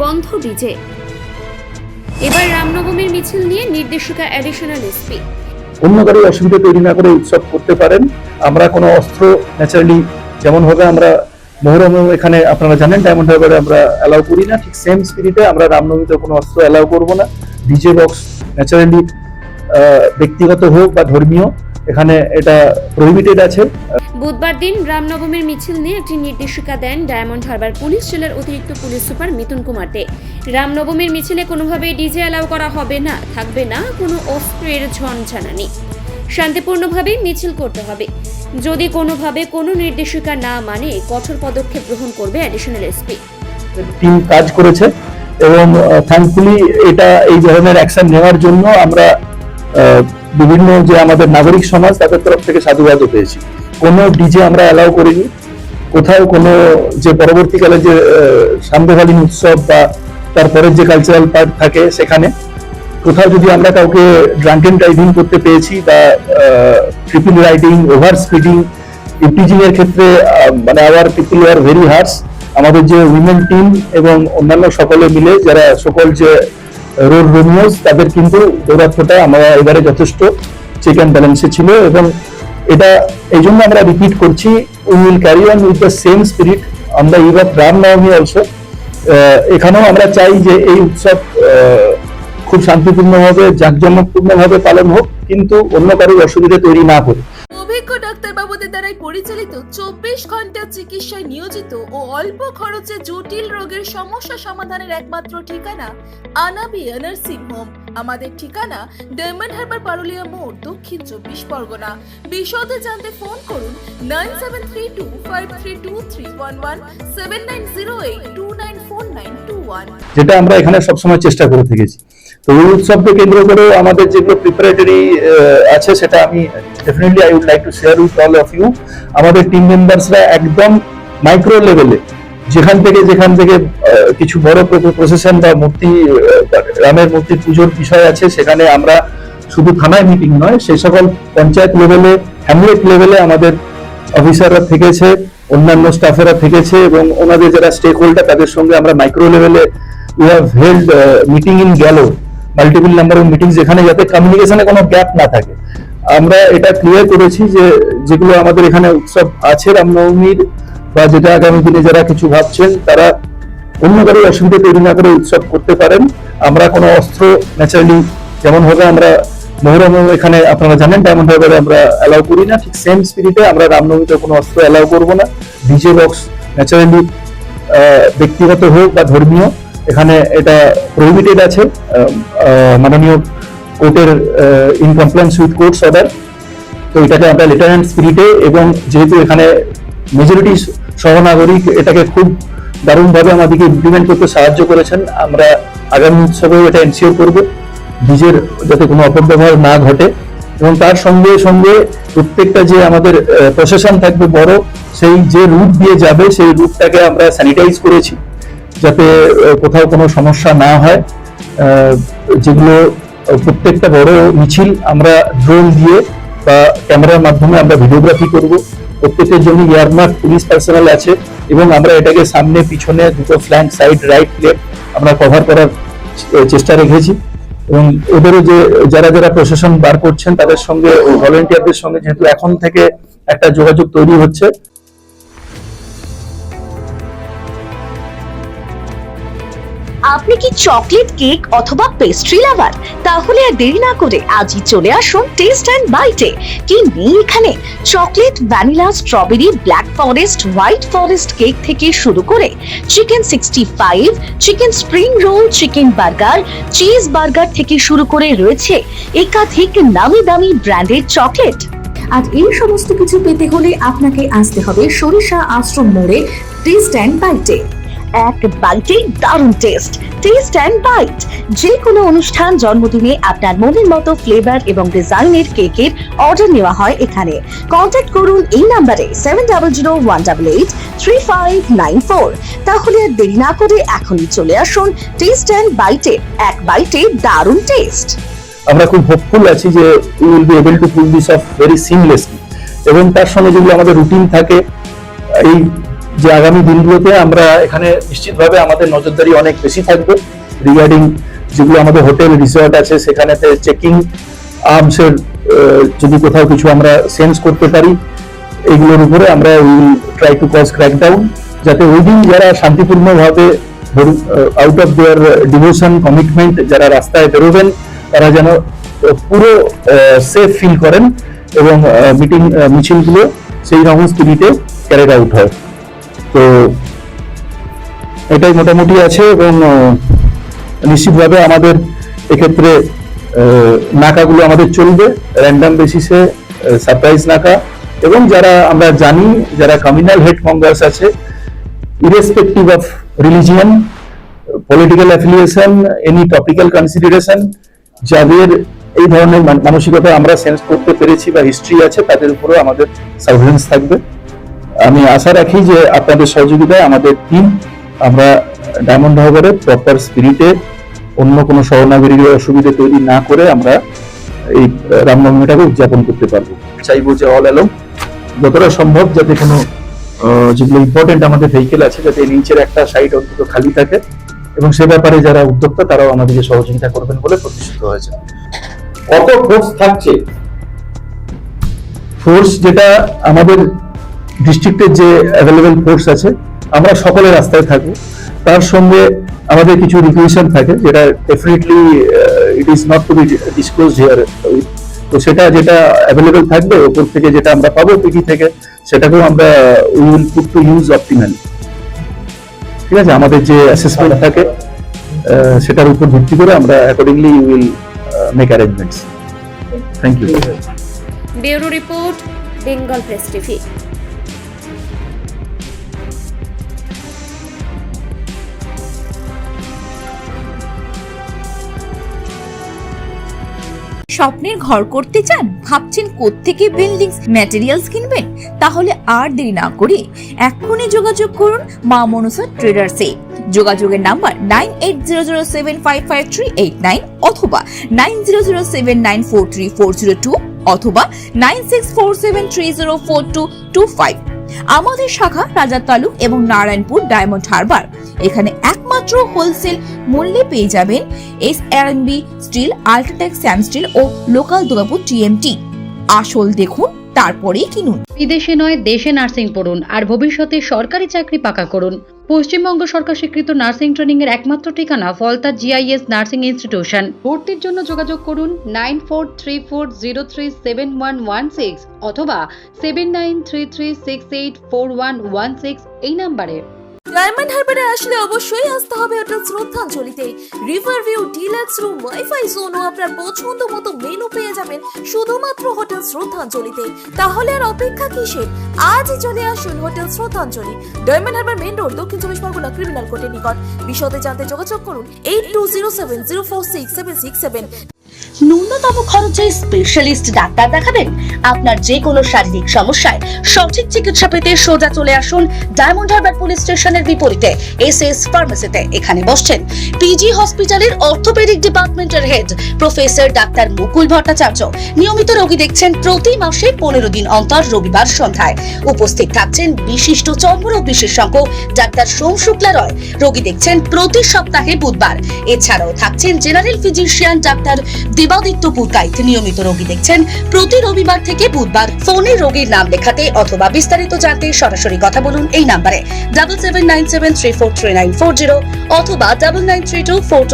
বন্ধ ডিজে। এবার রামনবমীর মিছিল নিয়ে নির্দেশিকা অ্যাডিশনাল এসপি। অন্য কারো অসুবিধা তৈরি না করে উৎসব করতে পারেন। আমরা কোনো অস্ত্র ন্যাচারালি যেমন হবে আমরা মহরম এখানে আপনারা জানেন ডায়মন্ড হারবারে আমরা অ্যালাউ করি না, ঠিক সেম স্পিরিটে আমরা রামনবমীতে কোনো অস্ত্র অ্যালাউ করব না। ডিজে বক্স ন্যাচারালি ব্যক্তিগত হোক বা ধর্মীয় এখানে এটা প্রহিবিটেড আছে। বুধবার দিন রামনবমীর মিছিল নিয়ে একটি নির্দেশিকা দেন ডায়মন্ড হারবার পুলিশ জেলার অতিরিক্ত পুলিশ সুপার মিথুন কুমার দে। রামনবমীর মিছিলে কোনোভাবেই ডিজে অ্যালাউ করা হবে না, থাকবে না কোনো অস্ত্রের ঝনঝনানি। শান্তিপূর্ণভাবে মিছিল করতে হবে। যদি কোনোভাবে কোনো নির্দেশিকা না মানে কঠোর পদক্ষেপ গ্রহণ করবে অ্যাডিশনাল এসপি। টিম কাজ করেছে এবং থ্যাঙ্কফুলি এটা এই ধরনের অ্যাকশন নেওয়ার জন্য আমরা বিভিন্ন যে আমাদের নাগরিক সমাজ তাদের তরফ থেকে সাধুবাদও পেয়েছি। কোনো ডিজে আমরা অ্যালাউ করিনি। কোথাও কোনো যে পরবর্তীকালে যে সান্ধ্যকালীন উৎসব বা তারপরের যে কালচারাল পার্ট থাকে সেখানে কোথাও যদি আমরা কাউকে ড্রাঙ্কেন ড্রাইভিং করতে পেয়েছি বা triple riding, over speeding, eve teasing এর ক্ষেত্রে মানে hour people are very harsh. আমাদের যে উইমেন টিম এবং অন্যান্য সকলে মিলে যারা সকল যে রোড রোমিওস তাদের কিন্তু দৌরাত্মটা আমরা এবারে যথেষ্ট চেক অ্যান্ড ব্যালেন্সে ছিল এবং এটা এই জন্য আমরা রিপিট করছি, we will carry on with the same spirit on the eve of Ram Navami also. এখানেও আমরা চাই যে এই উৎসব খুব শান্তিপূর্ণভাবে জাঁকজমকপূর্ণভাবে পালন হোক, কিন্তু অন্য কারোর অসুবিধা তৈরি না করে। অভিজ্ঞ ডাক্তারবাবুদের দ্বারাই পরিচালিত 24 ঘন্টা চিকিৎসায় নিয়োজিত ও অল্প খরচে জটিল রোগের সমস্যা সমাধানের একমাত্র ঠিকানা আনাবিয়া নার্সিং হোম। আমাদের ঠিকানা ডায়মন্ড হারবার পারুলিয়া মোড়, দক্ষিণ 24 পরগনা। বিশদে জানতে ফোন করুন 9732532311 7908294921। যেটা আমরা এখানে সবসময় চেষ্টা করে থেকেছি। তো এই উৎসবকে কেন্দ্র করে আমাদের যেগুলো প্রিপারেটরি আছে সেটা আমি definitely I would like to share with all of you. আমাদের টিম মেম্বার্সরা একদম মাইক্রো লেভেলে যেখান থেকে কিছু বড় প্রসেশন বা মূর্তি রামের মূর্তির পুজোর বিষয় আছে সেখানে আমরা শুধু থানায় মিটিং নয়, সেই সকল পঞ্চায়েত লেভেলে, হ্যামলেট লেভেলে আমাদের অফিসাররা থেকেছে, অন্যান্য স্টাফেরা থেকেছে এবং ওনাদের যারা স্টেক হোল্ডার তাদের সঙ্গে আমরা মাইক্রো লেভেলে we have held meeting in গ্যালো, multiple number of meeting, যেখানে যাতে কমিউনিকেশনে কোনো গ্যাপ না থাকে। আমরা এটা ক্লিয়ার করেছি যে যেগুলো আমাদের এখানে উৎসব আছে রামনবমীর বা যেটা আগামী দিনে যারা কিছু ভাবছেন তারা অন্য কারো অসুবিধা তৈরি না করে উৎসব করতে পারেন। আমরা কোনো অস্ত্র ন্যাচারালি যেমন হবে আমরা মহরম এখানে আপনারা জানেন ডায়মন্ড হারবারে আমরা অ্যালাউ করি না, ঠিক সেম স্পিরিটে আমরা রামনবমীতে কোনো অস্ত্র অ্যালাউ করব না। ডিজে বক্স ন্যাচারালি ব্যক্তিগত হোক বা ধর্মীয় এখানে এটা প্রহিবিটেড আছে মাননীয় কোর্টের in compliance with courts order. তো এটাকে আমরা লেটার অ্যান্ড স্পিরিটে এবং যেহেতু এখানে মেজরিটি সহনাগরিক এটাকে খুব দারুণভাবে আমাদেরকে ইমপ্লিমেন্ট করতে সাহায্য করেছেন, আমরা আগামী উৎসবেও এটা এনশিওর করব ডিজের যাতে কোনো অপব্যবহার না ঘটে এবং তার সঙ্গে সঙ্গে প্রত্যেকটা যে আমাদের প্রশাসন থাকবে বড়, সেই যে রুট দিয়ে যাবে সেই রুটটাকে আমরা স্যানিটাইজ করেছি যাতে কোথাও কোনো সমস্যা না হয়। যেগুলো প্রত্যেকটা বড় মিছিল আমরা ড্রোন দিয়ে বা ক্যামেরার মাধ্যমে আমরা ভিডিওগ্রাফি করব। প্রত্যেকের জন্য এয়ারমার্ক পুলিশ পার্সোনাল আছে এবং আমরা এটাকে সামনে পিছনে দুটো ফ্ল্যাঙ্ক সাইড রাইট লেফট আমরা কভার করার চেষ্টা রেখেছি এবং ওদেরও যে যারা প্রশাসন বার করছেন তাদের সঙ্গে ভলেন্টিয়ারদের সঙ্গে যেহেতু এখন থেকে একটা যোগাযোগ তৈরি হচ্ছে। আপনি কি চকলেট কেক অথবা পেস্ট্রি লাভার? তাহলে আর দেরি না করে আজই চলে আসুন টেস্ট অ্যান্ড বাইটে। কি নেই এখানে? Chocolate, vanilla, strawberry, black forest, white forest cake থেকে শুরু করে chicken 65, chicken spring roll, chicken burger, cheese burger থেকে শুরু করে রয়েছে একাধিক নামি দামি ব্র্যান্ডের চকলেট। আর এই সমস্ত কিছু পেতে হলে আপনাকে আসতে হবে সরিষা আশ্রম মোড়ে টেস্ট অ্যান্ড বাইটে। এক বাইটে দারুণ টেস্ট। টেস্ট অ্যান্ড বাইট যে কোনো অনুষ্ঠান, জন্মদিনে আপনার মনের মতো ফ্লেভার এবং ডিজাইনের কেকের অর্ডার নেওয়া হয় এখানে। কন্ট্যাক্ট করুন এই নাম্বারে 7001883594। তাহলে আর দেরি না করে এখনই চলে আসুন টেস্ট অ্যান্ড বাইটে। এক বাইটে দারুণ টেস্ট। আমরা খুব হোপফুল আছি যে we will be able to pool this of very seamlessly এবং তার সঙ্গে যেগুলো আমাদের রুটিন থাকে এই যে আগামী দিনগুলোতে আমরা এখানে নিশ্চিতভাবে আমাদের নজরদারি অনেক বেশি থাকবে রিগার্ডিং যেগুলো আমাদের হোটেল রিসর্ট আছে সেখানেতে চেকিং আর্মসের যদি কোথাও কিছু আমরা সেন্স করতে পারি এগুলোর উপরে আমরা will try to cause crackdown, যাতে ওই দিন যারা শান্তিপূর্ণভাবে out of their devotion commitment যারা রাস্তায় বেরোবেন তারা যেন পুরো সেফ ফিল করেন এবং মিছিলগুলো সেই রকম স্পিরিটে ক্যারিড আউট হয়। তো এটাই মোটামুটি আছে এবং নিশ্চিতভাবে আমাদের এক্ষেত্রে নাকাগুলো আমাদের চলবে র্যান্ডাম বেসিসে, সারপ্রাইজ নাকা, এবং যারা আমরা জানি যারা কমিউনাল হেড মঙ্গার্স আছে irrespective of religion, political affiliation, any topical consideration, যাদের এই ধরনের মানসিকতা আমরা সেন্স করতে পেরেছি বা হিস্ট্রি আছে তাদের উপরেও আমাদের সার্ভেলেন্স থাকবে। আমি আশা রাখি যে আপনাদের সহযোগিতায় আমাদের টিম আমরা ডায়মন্ড হারবারে প্রপার স্পিরিটে অন্য কোনো শরণাগীর অসুবিধা তৈরি না করে আমরা এই রামনবমীটাকে উদযাপন করতে পারবো। চাইবো যে অল অ্যালং যতটা সম্ভব যাতে কোনো যেগুলো ইম্পর্টেন্ট আমাদের ভেহিকেল আছে যাতে নিচের একটা সাইড অন্তত খালি থাকে, এবং সে ব্যাপারে যারা উদ্যোক্তা তারাও আমাদেরকে সহযোগিতা করবেন বলে প্রতিশ্রুত হয়েছে। কত ফোর্স থাকছে? ফোর্স যেটা আমাদের ডিস্ট্রিক্টের যে অ্যাভেলেবেল ফোর্স আছে আমরা সকলে রাস্তায় থাকবো, তার সঙ্গে আমাদের কিছু রিকুয়েশন থাকে যেটা definitely it is not to be disclosed here. তো সেটা যেটা অ্যাভেলেবেল থাকবে ওপর থেকে যেটা আমরা পাবো পিটি থেকে সেটাকেও আমরা we will put to use optimally. ঠিক আছে, আমাদের যে অ্যাসেসমেন্ট থাকে সেটার উপর ভিত্তি করে আমরা accordingly will make arrangements. Thank you. Bureau report, Bengal press TV. স্বপ্নের ঘর করতে চান, ভাবছেন কোত্থেকে বিল্ডিংস ম্যাটেরিয়ালস কিনবেন? তাহলে আর দেরি না করে এক্ষুনি যোগাযোগ করুন মা মনসা ট্রেডার্সে। যোগাযোগের নাম্বার 9800755389 অথবা 9007943402 অথবা 9647304225। আমাদের শাখা রাজার তালুক এবং নারায়ণপুর ডায়মন্ড হারবার। এখানে একমাত্র হোলসেল মূল্যে পেয়ে যাবেন SRMB steel, UltraTech Sam steel ও লোকাল দুর্গাপুর TMT। আসল দেখুন তারপরেই কিনুন। বিদেশে নয় দেশে নার্সিং পড়ুন আর ভবিষ্যতে সরকারি চাকরি পাকা করুন। পশ্চিমবঙ্গ সরকার স্বীকৃত নার্সিং ট্রেনিং এর একমাত্র ঠিকানা ফলতা GIS নার্সিং ইনস্টিটিউশন। ভর্তির জন্য যোগাযোগ করুন 9434037116 অথবা 7933684116 এই নম্বরে। ডায়মন্ড হারবারে আসলে অবশ্যই আসতে হবে হোটেল শ্রদ্ধাঞ্জলিতে। River view, deluxe room, wifi zone ও আপনার পছন্দ মতো মেনু পেয়ে যাবেন শুধুমাত্র হোটেল শ্রদ্ধাঞ্জলিতে। তাহলে আর অপেক্ষা কিসের? আজই চলে আসুন হোটেল শ্রদ্ধাঞ্জলি, ডায়মন্ড হারবার মেইন রোড, দক্ষিণ চব্বিশ পরগনা, ক্রিমিনাল কোর্টের নিকট। বিশদে জানতে যোগাযোগ করুন 8207046767। ন্যূনতম খরচে স্পেশালিস্ট ডাক্তার দেখাবেন? আপনার যে কোনো শারীরিক সমস্যায় সঠিক চিকিৎসা পেতে সোজা চলে আসুন ডায়মন্ড হারবার পুলিশ স্টেশনের বিপরীতে SS ফার্মেসিতে। এখানে বসছেন PG হসপিটালের অর্থোপেডিক ডিপার্টমেন্টের হেড প্রফেসর ডাক্তার মুকুল ভট্টাচার্য। নিয়মিত রোগী দেখছেন প্রতি মাসে 15 দিন অন্তর রবিবার সন্ধ্যায়। উপস্থিত থাকছেন বিশিষ্ট চর্মরোগ বিশেষজ্ঞ ডাক্তার সোম শুক্লা রয়। রোগী দেখছেন প্রতি সপ্তাহে বুধবার। এছাড়াও থাকছেন general physician doctor Debaditya Purkait. নিয়মিত রোগী দেখছেন প্রতি রবিবার থেকে বুধবার। ফোনে রোগীর নাম লেখাতে অথবা বিস্তারিত জানতে সরাসরি কথা বলুন এই নাম্বারে 7797343940 অথবা 993242